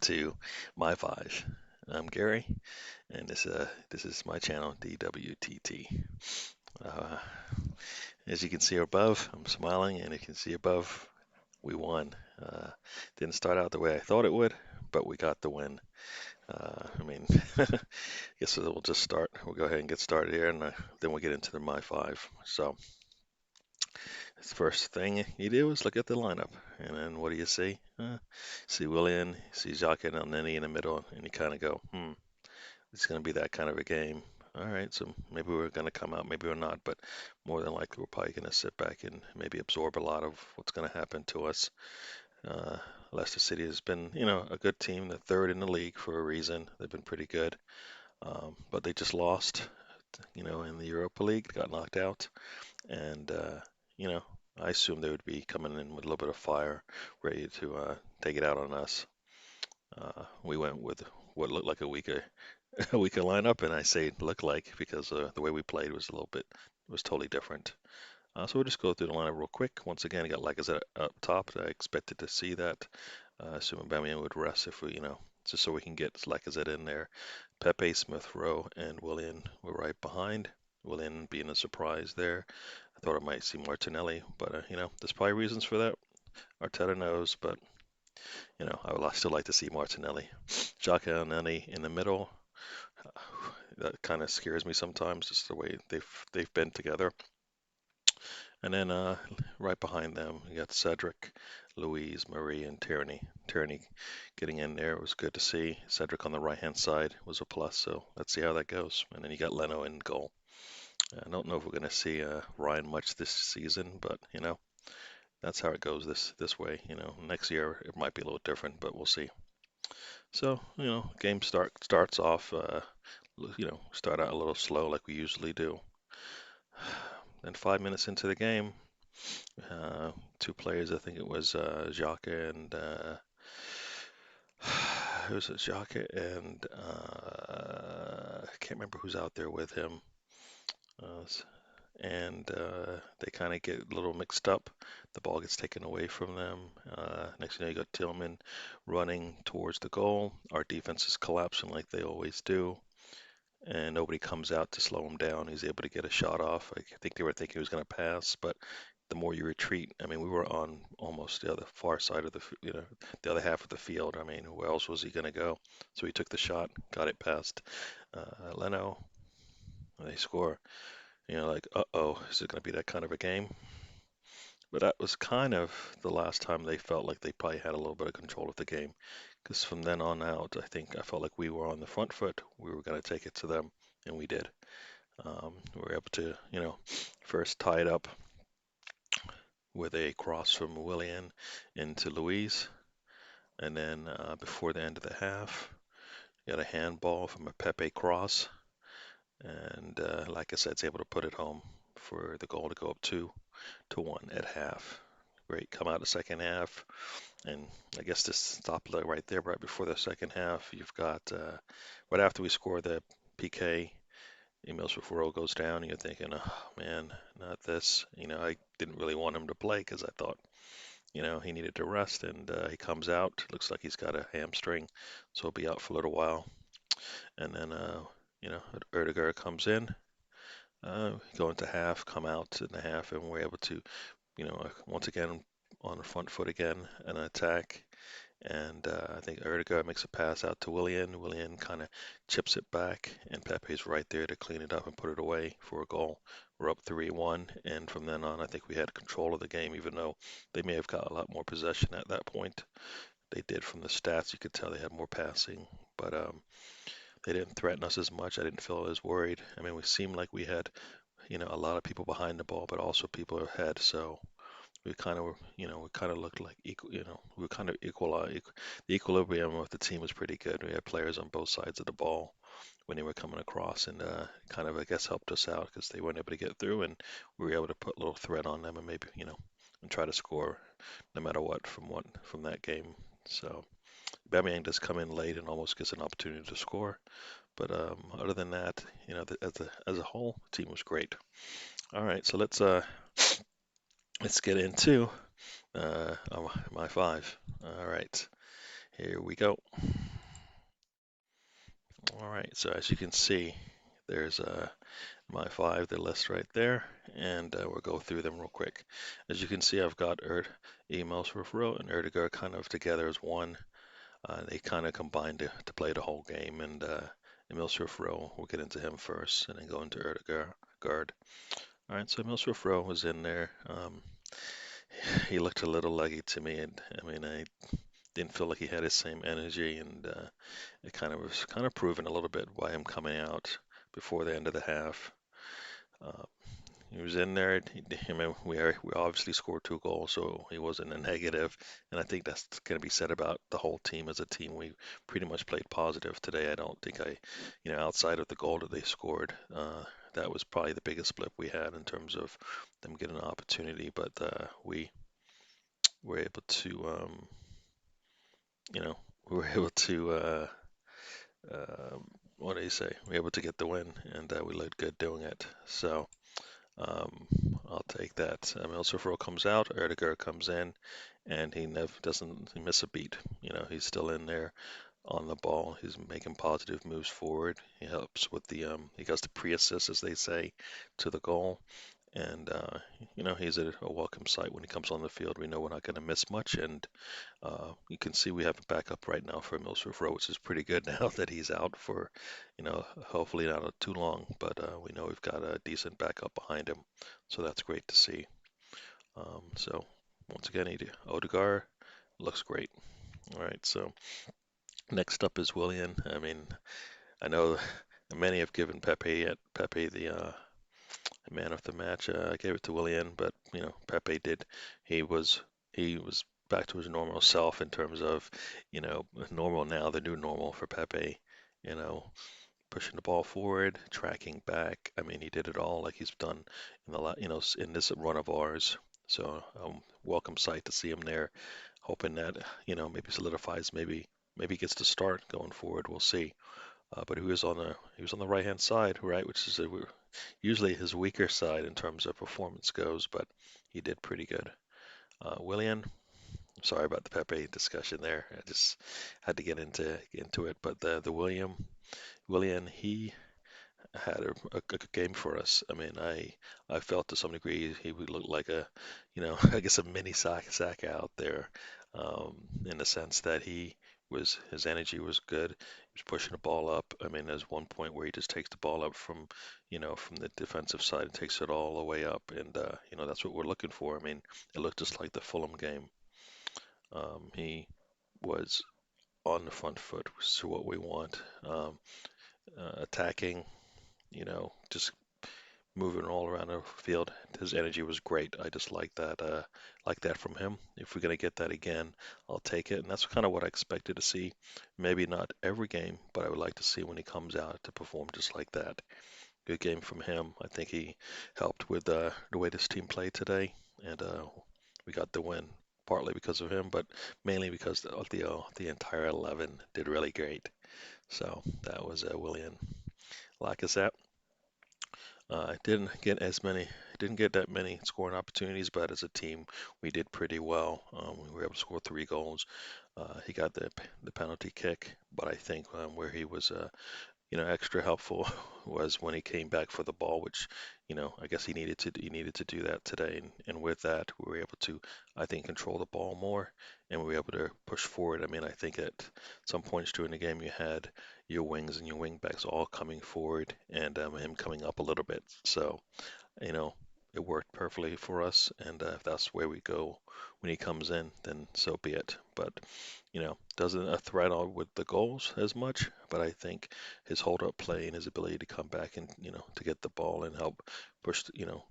into My Five. I'm Gary, and this is my channel, DWTT. Uh, as you can see above, I'm smiling, and you can see above, we won. Uh, didn't start out the way I thought it would, but we got the win. I mean, I guess we'll just start. We'll go ahead and get started here, and then we'll get into the My Five. So, the first thing you do is look at the lineup, and then what do you see? See Willian, see Jacques and Elneny in the middle, and you kind of go, it's going to be that kind of a game. All right, so maybe we're going to come out, maybe we're not, but more than likely we're probably going to sit back and maybe absorb a lot of what's going to happen to us. Uh, Leicester City has been, a good team, the third in the league for a reason. They've been pretty good, but they just lost, in the Europa League, got knocked out, and you know, I assumed they would be coming in with a little bit of fire, ready to take it out on us. We went with what looked like a weaker a weaker lineup, and I say look like because the way we played was a little bit was totally different. So we'll just go through the lineup real quick. Once again, I got Lacazette up top. I expected to see that. Assuming Bamian would rest if we, just so we can get Lacazette in there. Pepe, Smith Rowe, and Willian were right behind. Willian being a surprise there. I thought I might see Martinelli, but there's probably reasons for that. Arteta knows, but I would still like to see Martinelli. Xhaka and Nani in the middle. That kind of scares me sometimes, just the way they've been together. And then right behind them, you got Cedric, Louise, Marie, and Tierney. Tierney getting in there was good to see. Cedric on the right hand side was a plus, so let's see how that goes. And then you got Leno in goal. I don't know if we're going to see Ryan much this season, but that's how it goes this way. Next year it might be a little different, but we'll see. So game starts off. Start out a little slow like we usually do. Then 5 minutes into the game, two players. I think it was Jacques and who's it? Jacques and I can't remember who's out there with him. And they kind of get a little mixed up. The ball gets taken away from them. Next thing you know, you got Tillman running towards the goal. Our defense is collapsing like they always do, and nobody comes out to slow him down. He's able to get a shot off. I think they were thinking he was going to pass, but the more you retreat, I mean, we were on almost the other far side of the other half of the field. I mean, where else was he going to go? So he took the shot, got it past Leno. They score. Like, uh-oh, is it going to be that kind of a game? But that was kind of the last time they felt like they probably had a little bit of control of the game. Because from then on out, I felt like we were on the front foot. We were going to take it to them, and we did. We were able to, first tie it up with a cross from Willian into Louise. And then before the end of the half, got a handball from a Pepe cross. And like I said, it's able to put it home for the goal to go up 2-1 at half. Great, come out the second half, and I guess this stop right there, right before the second half, you've got right after we score the PK, Emil Smith-Rowe goes down, and you're thinking, oh man, not this. I didn't really want him to play because I thought, he needed to rest, and he comes out. Looks like he's got a hamstring, so he'll be out for a little while. And then, Erdegaard comes in, go into half, come out in the half, and we're able to once again on the front foot again, an attack. And I think Erdegaard makes a pass out to Willian. Willian kind of chips it back, and Pepe's right there to clean it up and put it away for a goal. We're up 3-1, and from then on, I think we had control of the game, even though they may have got a lot more possession at that point. They did from the stats. You could tell they had more passing, but they didn't threaten us as much. I didn't feel as worried. I mean, we seemed like we had, a lot of people behind the ball, but also people ahead. So we kind of looked like equal, we were kind of equal. The equilibrium of the team was pretty good. We had players on both sides of the ball when they were coming across, and kind of, I guess, helped us out because they weren't able to get through, and we were able to put a little threat on them and maybe, and try to score no matter what from that game. So Bamian does come in late and almost gets an opportunity to score. But other than that, as a whole, the team was great. All right, so let's get into my five. All right, Here we go. All right, so as you can see, there's my five, the list right there, and we'll go through them real quick. As you can see, I've got Emil Smith Rowe and Erdegaard kind of together as one. They kind of combined to play the whole game, and Emil Smith Rowe, we'll get into him first, and then go into Erdegaard. All right, so Emil Smith Rowe was in there. He looked a little leggy to me, and I mean, I didn't feel like he had his same energy, and it kind of was kind of proven a little bit by him coming out before the end of the half. Uh, he was in there. I mean, we obviously scored 2 goals, so he wasn't a negative. And I think that's going to be said about the whole team as a team. We pretty much played positive today. I don't think outside of the goal that they scored, that was probably the biggest blip we had in terms of them getting an opportunity. But we were able to, you know, we were able to. What do you say? We were able to get the win, and we looked good doing it. So um, I'll take that. Milsifro comes out, Erdegaard comes in, and he never doesn't miss a beat. He's still in there on the ball. He's making positive moves forward. He helps with he does the pre-assist, as they say, to the goal. And he's a welcome sight when he comes on the field. We know we're not going to miss much, and you can see we have a backup right now for Milsworth Rowe, which is pretty good now that he's out for, hopefully not too long. But we know we've got a decent backup behind him, so that's great to see. So once again, Odegaard looks great. All right, so next up is Willian. I mean, I know many have given Pepe the man of the match. I gave it to Willian, but Pepe did. He was back to his normal self in terms of normal now, the new normal for Pepe. You know, pushing the ball forward, tracking back. I mean, he did it all like he's done in in this run of ours. So welcome sight to see him there. Hoping that maybe solidifies, maybe gets to start going forward. We'll see. But he was on the right hand side, right, which is usually his weaker side in terms of performance goes, but he did pretty good. Willian, sorry about the Pepe discussion there. I just had to get into it, but the Willian, he had a good game for us. I mean, I felt to some degree he would look like I guess a mini Saka out there, in the sense that his energy was good. He was pushing the ball up. I mean, there's one point where he just takes the ball up from the defensive side and takes it all the way up, and that's what we're looking for. I mean, it looked just like the Fulham game. He was on the front foot, which is what we want. Attacking, just moving all around the field. His energy was great. I just like that from him. If we're gonna get that again, I'll take it. And that's kind of what I expected to see. Maybe not every game, but I would like to see when he comes out to perform just like that. Good game from him. I think he helped with the way this team played today, and we got the win. Partly because of him, but mainly because the entire 11 did really great. So that was William Lacazette. Didn't get that many scoring opportunities, but as a team, we did pretty well. We were able to score 3 goals. He got the penalty kick, but I think where he was, extra helpful was when he came back for the ball, which, I guess he needed to do that today. And with that, we were able to, I think, control the ball more, and we were able to push forward. I mean, I think at some points during the game, you had your wings and your wing backs all coming forward, and him coming up a little bit. So, you know, it worked perfectly for us. And if that's where we go when he comes in, then so be it. But doesn't threat on with the goals as much, but I think his hold-up play and his ability to come back and to get the ball and help push,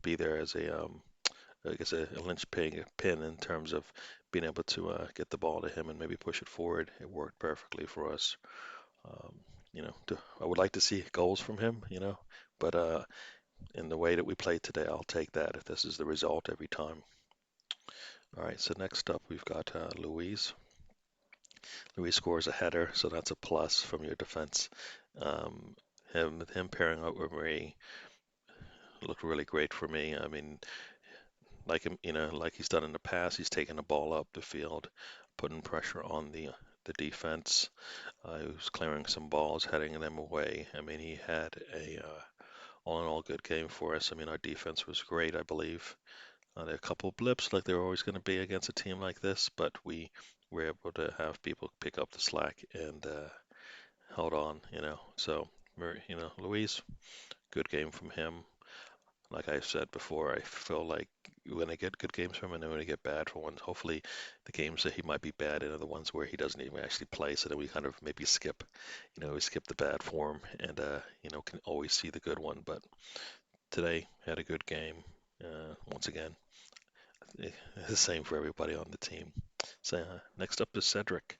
be there as I guess a linchpin pin in terms of being able to get the ball to him and maybe push it forward. It worked perfectly for us. Um, I would like to see goals from him, but in the way that we played today, I'll take that if this is the result every time. All right, so next up we've got Luis. Luis scores a header, so that's a plus from your defense. Um, him pairing up with Marie looked really great for me. I mean, like him, like he's done in the past, he's taken the ball up the field, putting pressure on the defense. He was clearing some balls, heading them away. I mean, he had a all in all good game for us. I mean, our defense was great, I believe. There are a couple of blips like there are always going to be against a team like this, but we were able to have people pick up the slack and held on, you know. So, Luis, good game from him. Like I said before, I feel like when I get good games from him and then when I get bad for ones, hopefully the games that he might be bad in are the ones where he doesn't even actually play, so that we kind of maybe skip, we skip the bad form and, can always see the good one. But today had a good game. Once again, eh, the same for everybody on the team. So next up is Cedric.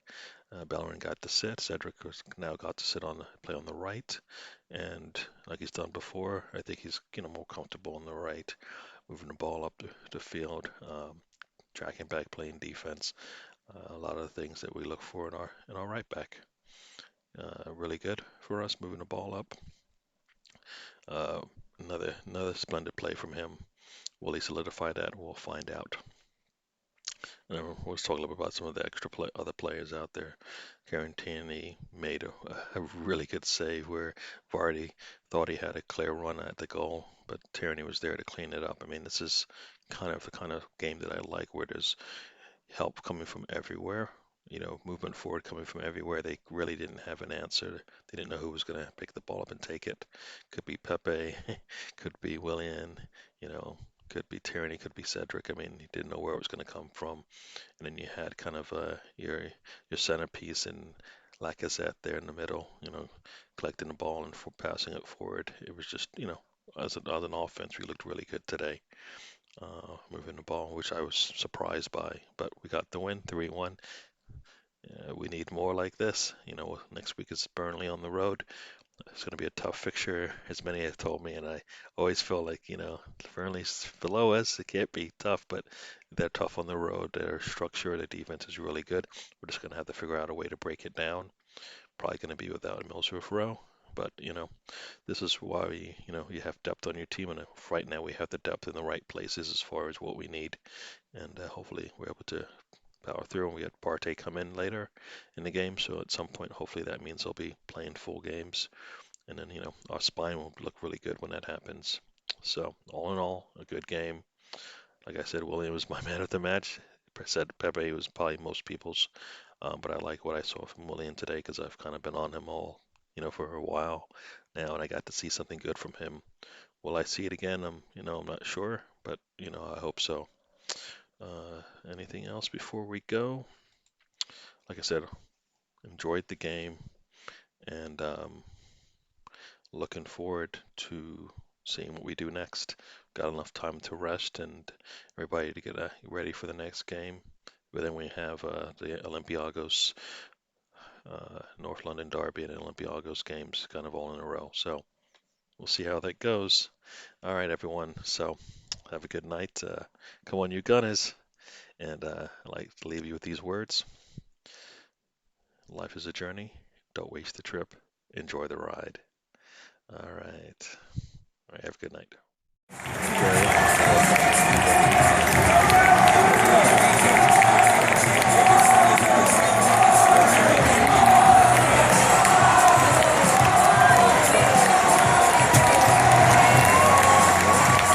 Bellerin got to sit. Cedric has now got to sit play on the right, and like he's done before, I think he's more comfortable on the right, moving the ball up the field, tracking back, playing defense. A lot of the things that we look for in our right back. Really good for us, moving the ball up. Uh, another splendid play from him. Will he solidify that? We'll find out. And I was talking a little bit about some of the other players out there. Karen Tierney made a really good save where Vardy thought he had a clear run at the goal, but Tierney was there to clean it up. I mean, this is kind of the kind of game that I like, where there's help coming from everywhere. Movement forward coming from everywhere. They really didn't have an answer. They didn't know who was going to pick the ball up and take it. Could be Pepe, could be Willian, you know, could be Tierney, could be Cedric. I mean, he didn't know where it was going to come from. And then you had kind of your centerpiece in Lacazette there in the middle, collecting the ball and passing it forward. It was just, as an offense, we looked really good today, moving the ball, which I was surprised by. But we got the win, 3-1. We need more like this. Next week is Burnley on the road. It's going to be a tough fixture, as many have told me, and I always feel like, Burnley's below us. It can't be tough, but they're tough on the road. Their structure, their defense is really good. We're just going to have to figure out a way to break it down. Probably going to be without Millsworth Row, but, this is why you have depth on your team, and right now we have the depth in the right places as far as what we need, and hopefully we're able to power through. And we had Partey come in later in the game, so at some point, hopefully that means they'll be playing full games. And then, our spine will look really good when that happens. So, all in all, a good game. Like I said, William was my man of the match. Said Pepe was probably most people's, but I like what I saw from William today because I've kind of been on him all, for a while now, and I got to see something good from him. Will I see it again? I'm not sure, but I hope so. Anything else before we go? Like I said, enjoyed the game, and looking forward to seeing what we do next. Got enough time to rest and everybody to get ready for the next game. But then we have the Olympiacos, North London Derby, and Olympiacos games kind of all in a row. So we'll see how that goes. All right, everyone. So have a good night. Come on, you Gunners. And I'd like to leave you with these words. Life is a journey. Don't waste the trip. Enjoy the ride. All right. All right. Have a good night.